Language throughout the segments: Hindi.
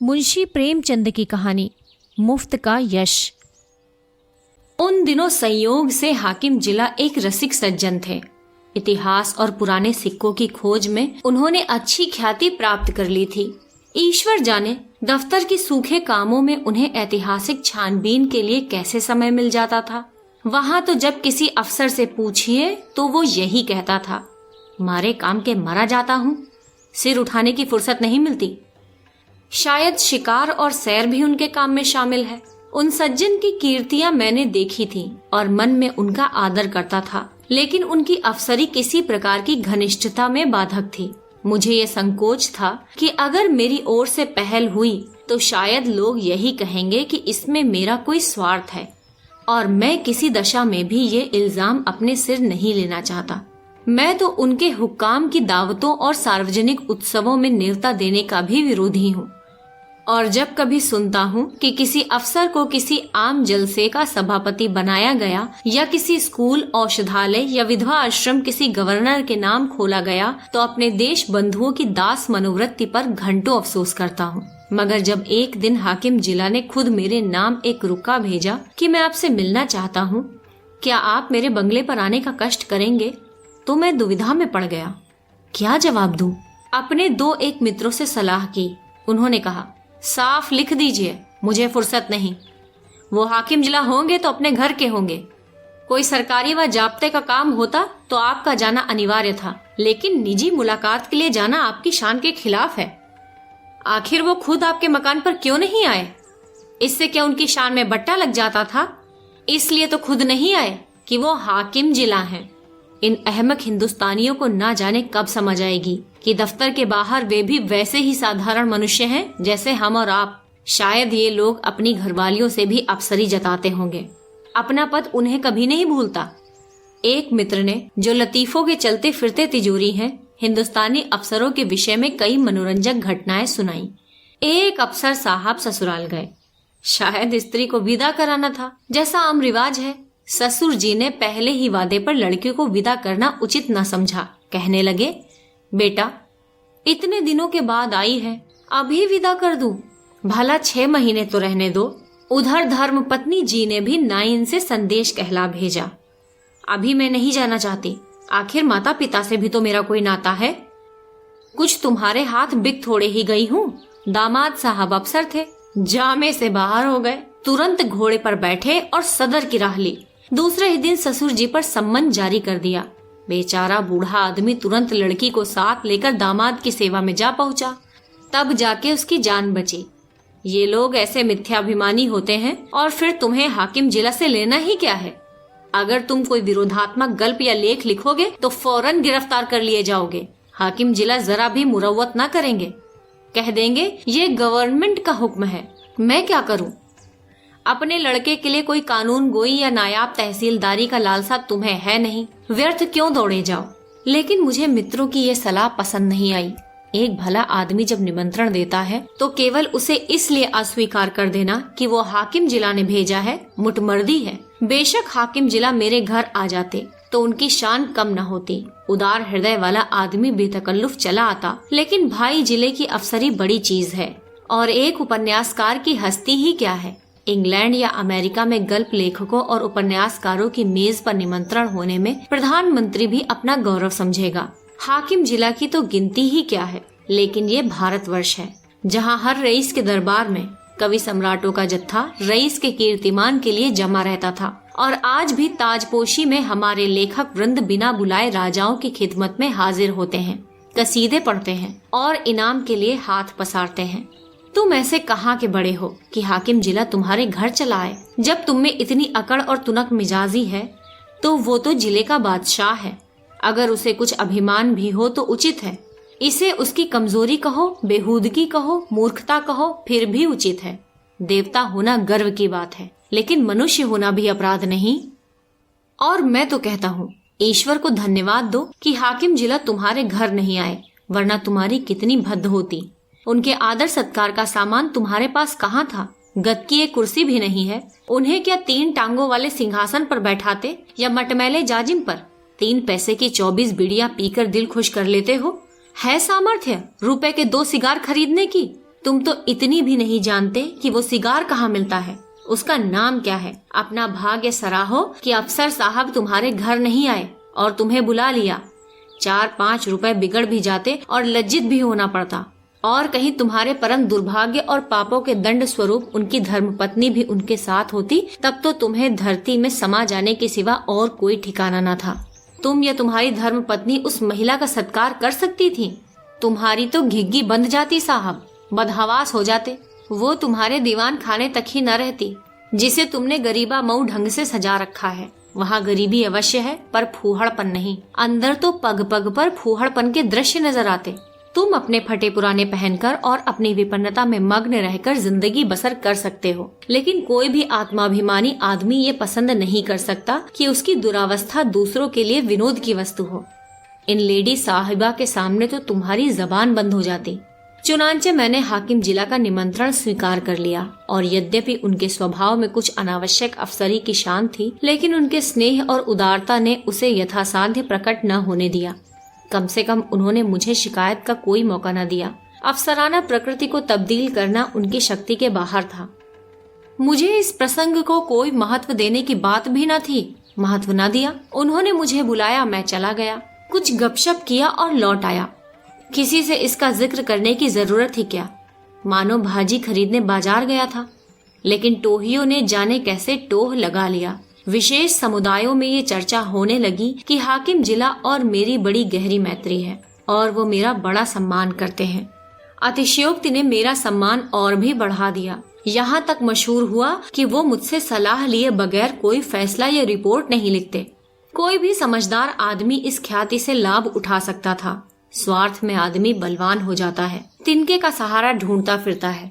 मुंशी प्रेमचंद की कहानी मुफ्त का यश। उन दिनों संयोग से हाकिम जिला एक रसिक सज्जन थे। इतिहास और पुराने सिक्कों की खोज में उन्होंने अच्छी ख्याति प्राप्त कर ली थी। ईश्वर जाने दफ्तर के सूखे कामों में उन्हें ऐतिहासिक छानबीन के लिए कैसे समय मिल जाता था। वहाँ तो जब किसी अफसर से पूछिए तो वो यही कहता था, मारे काम के मरा जाता हूँ, सिर उठाने की फुर्सत नहीं मिलती। शायद शिकार और सैर भी उनके काम में शामिल है। उन सज्जन की कीर्तियां मैंने देखी थी और मन में उनका आदर करता था, लेकिन उनकी अफसरी किसी प्रकार की घनिष्ठता में बाधक थी। मुझे ये संकोच था कि अगर मेरी ओर से पहल हुई तो शायद लोग यही कहेंगे कि इसमें मेरा कोई स्वार्थ है, और मैं किसी दशा में भी ये इल्जाम अपने सिर नहीं लेना चाहता। मैं तो उनके हुक्काम की दावतों और सार्वजनिक उत्सवों में नेवता देने का भी विरोधी हूँ। और जब कभी सुनता हूँ कि किसी अफसर को किसी आम जलसे का सभापति बनाया गया या किसी स्कूल, औषधालय या विधवा आश्रम किसी गवर्नर के नाम खोला गया, तो अपने देश बंधुओं की दास मनोवृत्ति पर घंटों अफसोस करता हूँ। मगर जब एक दिन हाकिम जिला ने खुद मेरे नाम एक रुका भेजा कि मैं आपसे मिलना चाहता हूँ, क्या आप मेरे बंगले पर आने का कष्ट करेंगे, तो मैं दुविधा में पड़ गया। क्या जवाब दूं? अपने दो एक मित्रों से सलाह की। उन्होंने कहा, साफ लिख दीजिए, मुझे फुर्सत नहीं। वो हाकिम जिला होंगे तो अपने घर के होंगे। कोई सरकारी व जाब्ते का काम होता तो आपका जाना अनिवार्य था, लेकिन निजी मुलाकात के लिए जाना आपकी शान के खिलाफ है। आखिर वो खुद आपके मकान पर क्यों नहीं आए? इससे क्या उनकी शान में बट्टा लग जाता था? इसलिए तो खुद नहीं आए कि वो हाकिम जिला हैं। इन अहमक हिंदुस्तानियों को ना जाने कब समझ आएगी कि दफ्तर के बाहर वे भी वैसे ही साधारण मनुष्य हैं जैसे हम और आप। शायद ये लोग अपनी घरवालियों से भी अफसरी जताते होंगे। अपना पद उन्हें कभी नहीं भूलता। एक मित्र ने, जो लतीफों के चलते फिरते तिजोरी हैं, हिंदुस्तानी अफसरों के विषय में कई मनोरंजक घटनाएं सुनाई। एक अफसर साहब ससुराल गए। शायद स्त्री को विदा कराना था, जैसा आम रिवाज है। ससुर जी ने पहले ही वादे पर लड़की को विदा करना उचित न समझा। कहने लगे, बेटा इतने दिनों के बाद आई है, अभी विदा कर दूं? भला 6 महीने तो रहने दो। उधर धर्म पत्नी जी ने भी नाइन से संदेश कहला भेजा, अभी मैं नहीं जाना चाहती। आखिर माता पिता से भी तो मेरा कोई नाता है। कुछ तुम्हारे हाथ बिक थोड़े ही गई हूँ। दामाद साहब अफसर थे, जामे से बाहर हो गए। तुरंत घोड़े पर बैठे और सदर की राह ली। दूसरे ही दिन ससुर जी पर सम्मन जारी कर दिया। बेचारा बूढ़ा आदमी तुरंत लड़की को साथ लेकर दामाद की सेवा में जा पहुंचा। तब जाके उसकी जान बची। ये लोग ऐसे मिथ्याभिमानी होते हैं, और फिर तुम्हें हाकिम जिला से लेना ही क्या है? अगर तुम कोई विरोधात्मक गल्प या लेख लिखोगे तो फौरन गिरफ्तार कर लिए जाओगे। हाकिम जिला जरा भी मुरव्वत न करेंगे, कह देंगे ये गवर्नमेंट का हुक्म है। मैं क्या करूं? अपने लड़के के लिए कोई कानून गोई या नायाब तहसीलदारी का लालसा तुम्हें है नहीं, व्यर्थ क्यों दौड़े जाओ। लेकिन मुझे मित्रों की ये सलाह पसंद नहीं आई। एक भला आदमी जब निमंत्रण देता है तो केवल उसे इसलिए अस्वीकार कर देना कि वो हाकिम जिला ने भेजा है, मुटमर्दी है। बेशक हाकिम जिला मेरे घर आ जाते तो उनकी शान कम न होती। उदार हृदय वाला आदमी बेतकल्लुफ चला आता, लेकिन भाई जिले की अफसरी बड़ी चीज है। और एक उपन्यासकार की हस्ती ही क्या है। इंग्लैंड या अमेरिका में गल्प लेखकों और उपन्यासकारों की मेज पर निमंत्रण होने में प्रधानमंत्री भी अपना गौरव समझेगा। हाकिम जिला की तो गिनती ही क्या है। लेकिन ये भारतवर्ष है, जहाँ हर रईस के दरबार में कवि सम्राटों का जत्था रईस के कीर्तिमान के लिए जमा रहता था। और आज भी ताजपोशी में हमारे लेखक वृंद बिना बुलाए राजाओं की खिदमत में हाजिर होते हैं, कसीदे पढ़ते हैं और इनाम के लिए हाथ पसारते हैं। तुम ऐसे कहाँ के बड़े हो कि हाकिम जिला तुम्हारे घर चला आए? जब तुम में इतनी अकड़ और तुनक मिजाजी है तो वो तो जिले का बादशाह है। अगर उसे कुछ अभिमान भी हो तो उचित है। इसे उसकी कमजोरी कहो, बेहूदगी कहो, मूर्खता कहो, फिर भी उचित है। देवता होना गर्व की बात है, लेकिन मनुष्य होना भी अपराध नहीं। और मैं तो कहता हूँ, ईश्वर को धन्यवाद दो कि हाकिम जिला तुम्हारे घर नहीं आए, वरना तुम्हारी कितनी भद्द होती। उनके आदर सत्कार का सामान तुम्हारे पास कहाँ था? गद की एक कुर्सी भी नहीं है। उन्हें क्या 3 टांगों वाले सिंहासन पर बैठाते या मटमैले जाजिम पर? 3 पैसे की 24 बीड़ियां पीकर दिल खुश कर लेते हो? है सामर्थ्य रुपए के 2 सिगार खरीदने की? तुम तो इतनी भी नहीं जानते कि वो सिगार कहाँ मिलता है, उसका नाम क्या है। अपना भाग्य सराहो कि अफसर साहब तुम्हारे घर नहीं आए और तुम्हें बुला लिया। 4-5 रुपए बिगड़ भी जाते और लज्जित भी होना पड़ता। और कहीं तुम्हारे परम दुर्भाग्य और पापों के दंड स्वरूप उनकी धर्मपत्नी भी उनके साथ होती, तब तो तुम्हें धरती में समा जाने के सिवा और कोई ठिकाना न था। तुम या तुम्हारी धर्मपत्नी उस महिला का सत्कार कर सकती थी। तुम्हारी तो घिग्गी बंध जाती साहब, बदहवास हो जाते। वो तुम्हारे दीवान खाने तक ही न रहती जिसे तुमने गरीबा मऊ ढंग से सजा रखा है। वहाँ गरीबी अवश्य है पर फूहड़पन नहीं। अंदर तो पग पग पर फूहड़पन के दृश्य नजर आते। तुम अपने फटे पुराने पहनकर और अपनी विपन्नता में मग्न रहकर जिंदगी बसर कर सकते हो, लेकिन कोई भी आत्माभिमानी आदमी ये पसंद नहीं कर सकता कि उसकी दुरावस्था दूसरों के लिए विनोद की वस्तु हो। इन लेडी साहिबा के सामने तो तुम्हारी जबान बंद हो जाती। चुनांचे मैंने हाकिम जिला का निमंत्रण स्वीकार कर लिया और यद्यपि उनके स्वभाव में कुछ अनावश्यक अफसरी की शान थी, लेकिन उनके स्नेह और उदारता ने उसे यथासाध्य प्रकट न होने दिया। कम से कम उन्होंने मुझे शिकायत का कोई मौका न दिया। अफसराना प्रकृति को तब्दील करना उनकी शक्ति के बाहर था। मुझे इस प्रसंग को कोई महत्व देने की बात भी न थी। महत्व न दिया। उन्होंने मुझे बुलाया, मैं चला गया, कुछ गपशप किया और लौट आया। किसी से इसका जिक्र करने की जरूरत ही क्या, मानो भाजी खरीदने बाजार गया था। लेकिन टोहियों ने जाने कैसे टोह लगा लिया। विशेष समुदायों में ये चर्चा होने लगी कि हाकिम जिला और मेरी बड़ी गहरी मैत्री है और वो मेरा बड़ा सम्मान करते हैं। अतिशयोक्ति ने मेरा सम्मान और भी बढ़ा दिया। यहाँ तक मशहूर हुआ कि वो मुझसे सलाह लिए बगैर कोई फैसला या रिपोर्ट नहीं लिखते। कोई भी समझदार आदमी इस ख्याति से लाभ उठा सकता था। स्वार्थ में आदमी बलवान हो जाता है, तिनके का सहारा ढूंढता फिरता है।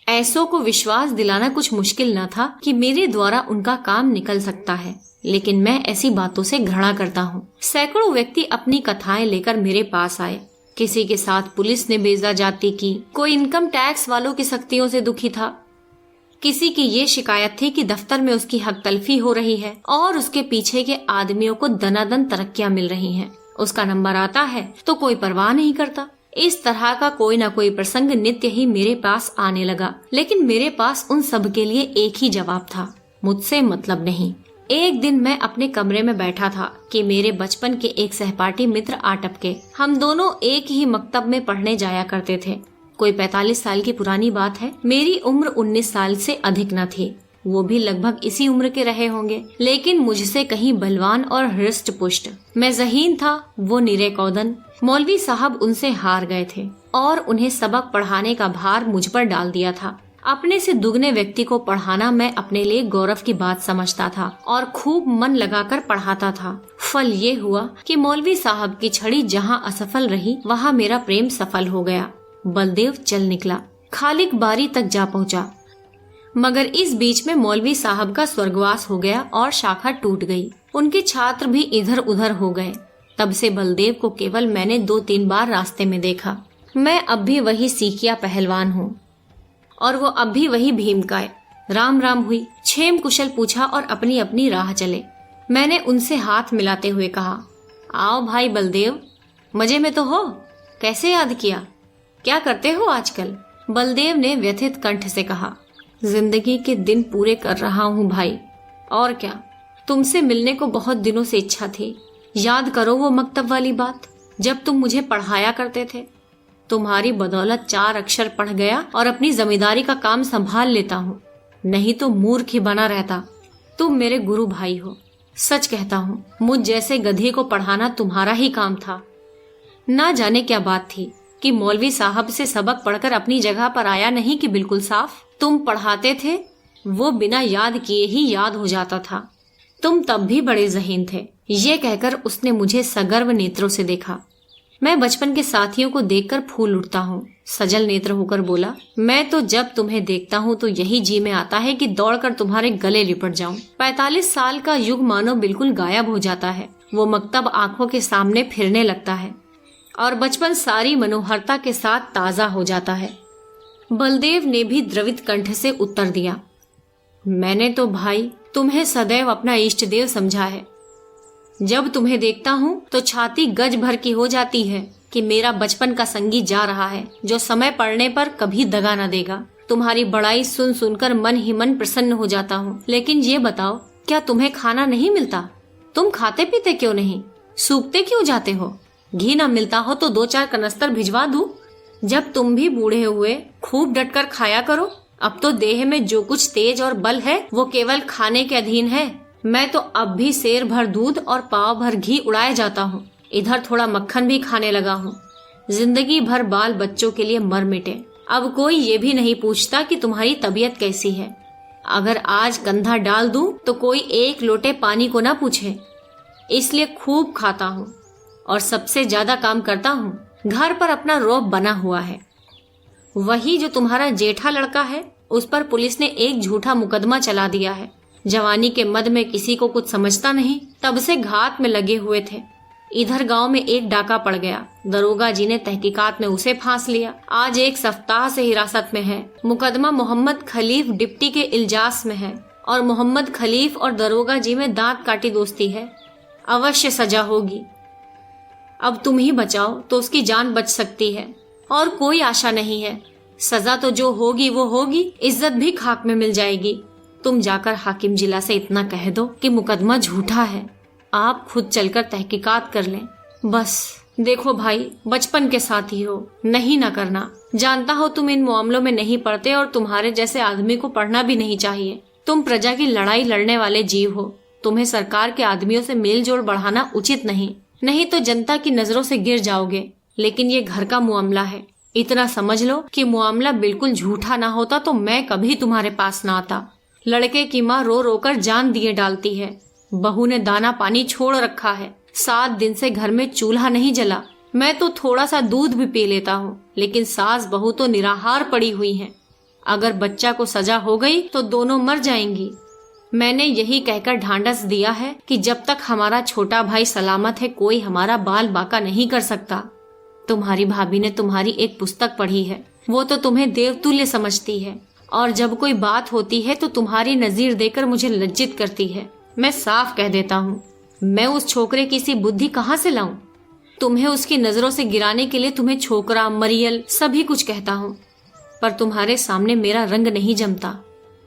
ऐसों को विश्वास दिलाना कुछ मुश्किल न था कि मेरे द्वारा उनका काम निकल सकता है, लेकिन मैं ऐसी बातों से घृणा करता हूँ। सैकड़ों व्यक्ति अपनी कथाएं लेकर मेरे पास आए। किसी के साथ पुलिस ने बेजा जाती की, कोई इनकम टैक्स वालों की सख्तियों से दुखी था, किसी की ये शिकायत थी कि दफ्तर में उसकी हक तलफी हो रही है और उसके पीछे के आदमियों को दनादन तरक्कियां मिल रही हैं। उसका नंबर आता है तो कोई परवाह नहीं करता। इस तरह का कोई न कोई प्रसंग नित्य ही मेरे पास आने लगा, लेकिन मेरे पास उन सब के लिए एक ही जवाब था, मुझसे मतलब नहीं। एक दिन मैं अपने कमरे में बैठा था कि मेरे बचपन के एक सहपाठी मित्र आ टपके। हम दोनों एक ही मकतब में पढ़ने जाया करते थे। कोई 45 साल की पुरानी बात है। मेरी उम्र 19 साल से अधिक न थी। वो भी लगभग इसी उम्र के रहे होंगे, लेकिन मुझसे कहीं बलवान और हृष्ट पुष्ट। मैं ज़हीन था, वो निरे कौदन। मौलवी साहब उनसे हार गए थे और उन्हें सबक पढ़ाने का भार मुझ पर डाल दिया था। अपने से दुगने व्यक्ति को पढ़ाना मैं अपने लिए गौरव की बात समझता था और खूब मन लगाकर पढ़ाता था। फल ये हुआ कि मौलवी साहब की छड़ी जहाँ असफल रही, वहाँ मेरा प्रेम सफल हो गया। बलदेव चल निकला, खालिक बारी तक जा पहुँचा, मगर इस बीच में मौलवी साहब का स्वर्गवास हो गया और शाखा टूट गई। उनके छात्र भी इधर उधर हो गए। तब से बलदेव को केवल मैंने 2-3 बार रास्ते में देखा। मैं अब भी वही सीखिया पहलवान हूँ और वो अब भी वही भीमकाय। राम राम हुई, क्षेम कुशल पूछा और अपनी अपनी राह चले। मैंने उनसे हाथ मिलाते हुए कहा, आओ भाई बलदेव, मजे में तो हो? कैसे याद किया? क्या करते हो आजकल? बलदेव ने व्यथित कंठ से कहा, जिंदगी के दिन पूरे कर रहा हूँ भाई। और क्या, तुमसे मिलने को बहुत दिनों से इच्छा थी। याद करो वो मकतब वाली बात, जब तुम मुझे पढ़ाया करते थे। तुम्हारी बदौलत 4 अक्षर पढ़ गया और अपनी जमींदारी का काम संभाल लेता हूँ, नहीं तो मूर्ख ही बना रहता। तुम मेरे गुरु भाई हो। सच कहता हूँ, मुझ जैसे गधी को पढ़ाना तुम्हारा ही काम था। ना जाने क्या बात थी कि मौलवी साहब से सबक पढ़कर अपनी जगह पर आया नहीं कि बिल्कुल साफ। तुम पढ़ाते थे, वो बिना याद किए ही याद हो जाता था। तुम तब भी बड़े ज़हीन थे। ये कहकर उसने मुझे सगर्व नेत्रों से देखा। मैं बचपन के साथियों को देखकर फूल उठता हूँ। सजल नेत्र होकर बोला, मैं तो जब तुम्हें देखता हूँ तो यही जी में आता है कि दौड़कर तुम्हारे गले लिपट जाऊं। 45 साल का युग मानो बिल्कुल गायब हो जाता है। वो मकतब आंखों के सामने फिरने लगता है और बचपन सारी मनोहरता के साथ ताजा हो जाता है। बलदेव ने भी द्रवित कंठ से उत्तर दिया, मैंने तो भाई तुम्हें सदैव अपना इष्ट देव समझा है। जब तुम्हें देखता हूँ तो छाती गज भर की हो जाती है कि मेरा बचपन का संगी जा रहा है, जो समय पड़ने पर कभी दगा न देगा। तुम्हारी बड़ाई सुन सुनकर मन ही मन प्रसन्न हो जाता हूँ। लेकिन ये बताओ, क्या तुम्हें खाना नहीं मिलता? तुम खाते पीते क्यों नहीं? सूखते क्यों जाते हो? घी न मिलता हो तो 2-4 कनस्तर भिजवा दूं? जब तुम भी बूढ़े हुए खूब डटकर खाया करो। अब तो देह में जो कुछ तेज और बल है वो केवल खाने के अधीन है। मैं तो अब भी सेर भर दूध और पाव भर घी उड़ाए जाता हूँ। इधर थोड़ा मक्खन भी खाने लगा हूँ। जिंदगी भर बाल बच्चों के लिए मर मिटे। अब कोई ये भी नहीं पूछता कि तुम्हारी तबीयत कैसी है। अगर आज कंधा डाल दूं तो कोई 1 लोटे पानी को ना पूछे। इसलिए खूब खाता हूँ और सबसे ज्यादा काम करता हूँ। घर पर अपना रौब बना हुआ है। वही जो तुम्हारा जेठा लड़का है, उस पर पुलिस ने एक झूठा मुकदमा चला दिया है। जवानी के मद में किसी को कुछ समझता नहीं, तब से घात में लगे हुए थे। इधर गांव में एक डाका पड़ गया। दरोगा जी ने तहकीकात में उसे फांस लिया। आज 1 सप्ताह से हिरासत में है। मुकदमा मोहम्मद खलीफ डिप्टी के इल्जास में है और मोहम्मद खलीफ और दरोगा जी में दांत काटी दोस्ती है। अवश्य सजा होगी। अब तुम ही बचाओ तो उसकी जान बच सकती है और कोई आशा नहीं है। सजा तो जो होगी वो होगी, इज्जत भी खाक में मिल जाएगी। तुम जाकर हाकिम जिला से इतना कह दो कि मुकदमा झूठा है। आप खुद चलकर तहकीकात कर लें। बस देखो भाई, बचपन के साथी हो, नहीं ना करना। जानता हो तुम इन मामलों में नहीं पड़ते और तुम्हारे जैसे आदमी को पढ़ना भी नहीं चाहिए। तुम प्रजा की लड़ाई लड़ने वाले जीव हो। तुम्हें सरकार के आदमियों से मेल जोल बढ़ाना उचित नहीं तो जनता की नजरों से गिर जाओगे। लेकिन ये घर का मामला है। इतना समझ लो कि मामला बिल्कुल झूठा ना होता तो मैं कभी तुम्हारे पास ना आता। लड़के की माँ रो रो कर जान दिए डालती है। बहू ने दाना पानी छोड़ रखा है। 7 दिन से घर में चूल्हा नहीं जला। मैं तो थोड़ा सा दूध भी पी लेता हूँ, लेकिन सास बहू तो निराहार पड़ी हुई हैं। अगर बच्चा को सजा हो गई तो दोनों मर जाएंगी। मैंने यही कहकर ढांढस दिया है कि जब तक हमारा छोटा भाई सलामत है, कोई हमारा बाल बाका नहीं कर सकता। तुम्हारी भाभी ने तुम्हारी एक पुस्तक पढ़ी है। वो तो तुम्हें देवतुल्य समझती है और जब कोई बात होती है तो तुम्हारी नजीर देकर मुझे लज्जित करती है। मैं साफ कह देता हूँ, मैं उस छोकरे की सी बुद्धि कहाँ से लाऊं? तुम्हें उसकी नजरों से गिराने के लिए तुम्हें छोकरा, मरियल सभी कुछ कहता हूँ, पर तुम्हारे सामने मेरा रंग नहीं जमता।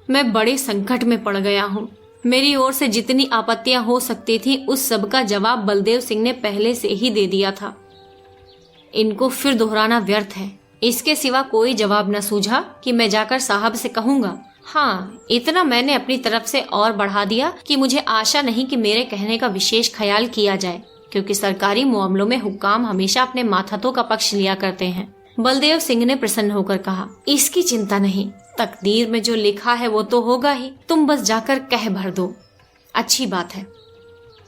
मैं बड़े संकट में पड़ गया हूँ। मेरी ओर से जितनी आपत्तियां हो सकती थी, उस सब का जवाब बलदेव सिंह ने पहले से ही दे दिया था। इनको फिर दोहराना व्यर्थ है। इसके सिवा कोई जवाब न सूझा कि मैं जाकर साहब से कहूंगा। हाँ, इतना मैंने अपनी तरफ से और बढ़ा दिया कि मुझे आशा नहीं कि मेरे कहने का विशेष ख्याल किया जाए, क्योंकि सरकारी मामलों में हुक्काम हमेशा अपने माथातों का पक्ष लिया करते हैं। बलदेव सिंह ने प्रसन्न होकर कहा, इसकी चिंता नहीं, तकदीर में जो लिखा है वो तो होगा ही। तुम बस जाकर कह भर दो। अच्छी बात है।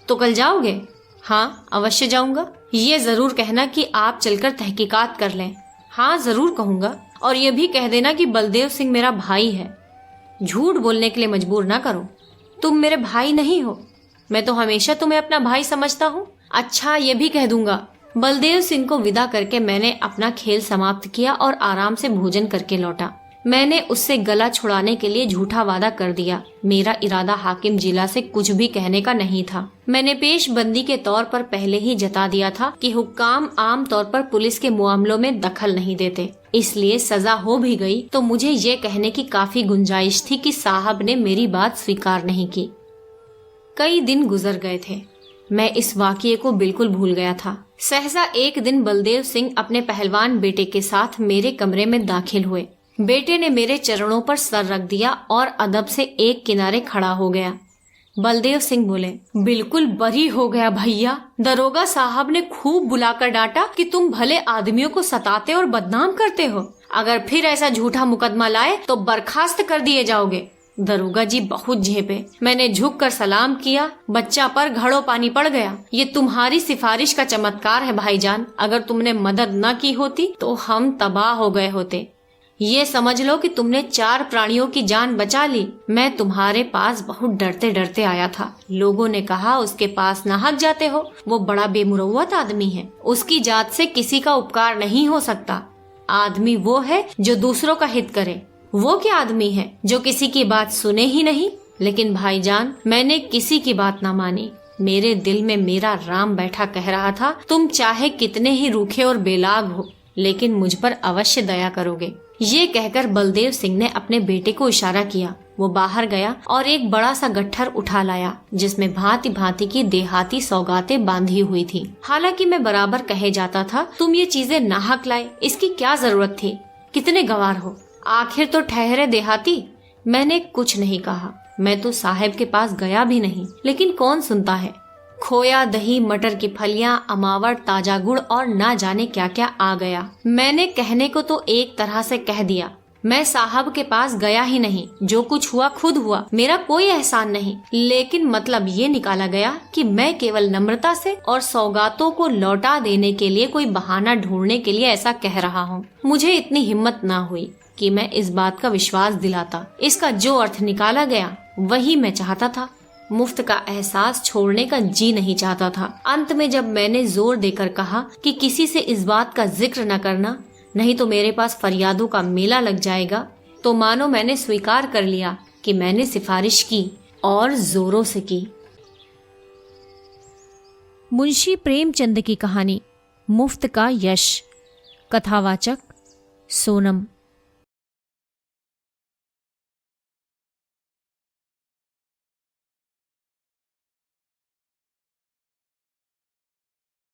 तो कल जाओगे? हाँ, अवश्य जाऊंगा। ये जरूर कहना कि आप चलकर तहकीकात कर लें। हाँ, जरूर कहूंगा। और ये भी कह देना कि बलदेव सिंह मेरा भाई है। झूठ बोलने के लिए मजबूर ना करो। तुम मेरे भाई नहीं हो। मैं तो हमेशा तुम्हें अपना भाई समझता हूँ। अच्छा, ये भी कह दूंगा। बलदेव सिंह को विदा करके मैंने अपना खेल समाप्त किया और आराम से भोजन करके लौटा। मैंने उससे गला छुड़ाने के लिए झूठा वादा कर दिया। मेरा इरादा हाकिम जिला से कुछ भी कहने का नहीं था। मैंने पेशबंदी के तौर पर पहले ही जता दिया था कि हुक्काम आम तौर पर पुलिस के मामलों में दखल नहीं देते। इसलिए सजा हो भी गई तो मुझे ये कहने की काफी गुंजाइश थी कि साहब ने मेरी बात स्वीकार नहीं की। कई दिन गुजर गए थे। मैं इस वाकये को बिल्कुल भूल गया था। सहसा एक दिन बलदेव सिंह अपने पहलवान बेटे के साथ मेरे कमरे में दाखिल हुए। बेटे ने मेरे चरणों पर सर रख दिया और अदब से एक किनारे खड़ा हो गया। बलदेव सिंह बोले, बिल्कुल बरी हो गया भैया। दरोगा साहब ने खूब बुलाकर डांटा कि तुम भले आदमियों को सताते और बदनाम करते हो। अगर फिर ऐसा झूठा मुकदमा लाए तो बर्खास्त कर दिए जाओगे। दरोगा जी बहुत झेपे। मैंने झुक कर सलाम किया। बच्चा पर घड़ों पानी पड़ गया। ये तुम्हारी सिफारिश का चमत्कार है भाईजान। अगर तुमने मदद न की होती तो हम तबाह हो गए होते। ये समझ लो कि तुमने 4 प्राणियों की जान बचा ली। मैं तुम्हारे पास बहुत डरते डरते आया था। लोगों ने कहा उसके पास नाहक जाते हो, वो बड़ा बेमुरव्वत आदमी है। उसकी जात से किसी का उपकार नहीं हो सकता। आदमी वो है जो दूसरों का हित करे। वो क्या आदमी है जो किसी की बात सुने ही नहीं। लेकिन भाईजान, मैंने किसी की बात ना मानी। मेरे दिल में मेरा राम बैठा कह रहा था, तुम चाहे कितने ही रूखे और बेलाग हो, लेकिन मुझ पर अवश्य दया करोगे। ये कहकर बलदेव सिंह ने अपने बेटे को इशारा किया। वो बाहर गया और एक बड़ा सा गट्ठर उठा लाया, जिसमें भांति भांति की देहाती सौगातें बांधी हुई थी। हालांकि मैं बराबर कहे जाता था, तुम ये चीजें नाहक लाए, इसकी क्या जरूरत थी, कितने गंवार हो, आखिर तो ठहरे देहाती। मैंने कुछ नहीं कहा, मैं तो साहब के पास गया भी नहीं, लेकिन कौन सुनता है। खोया, दही, मटर की फलियां, अमावट, ताजा गुड़ और ना जाने क्या क्या आ गया। मैंने कहने को तो एक तरह से कह दिया, मैं साहब के पास गया ही नहीं, जो कुछ हुआ खुद हुआ, मेरा कोई एहसान नहीं। लेकिन मतलब ये निकाला गया कि मैं केवल नम्रता से और सौगातों को लौटा देने के लिए कोई बहाना ढूंढने के लिए ऐसा कह रहा हूँ। मुझे इतनी हिम्मत ना हुई कि मैं इस बात का विश्वास दिलाता। इसका जो अर्थ निकाला गया वही मैं चाहता था। मुफ्त का एहसास छोड़ने का जी नहीं चाहता था। अंत में जब मैंने जोर देकर कहा कि किसी से इस बात का जिक्र न करना, नहीं तो मेरे पास फरियादों का मेला लग जाएगा, तो मानो मैंने स्वीकार कर लिया कि मैंने सिफारिश की और जोरों से की। मुंशी प्रेमचंद की कहानी मुफ्त का यश। कथावाचक सोनम।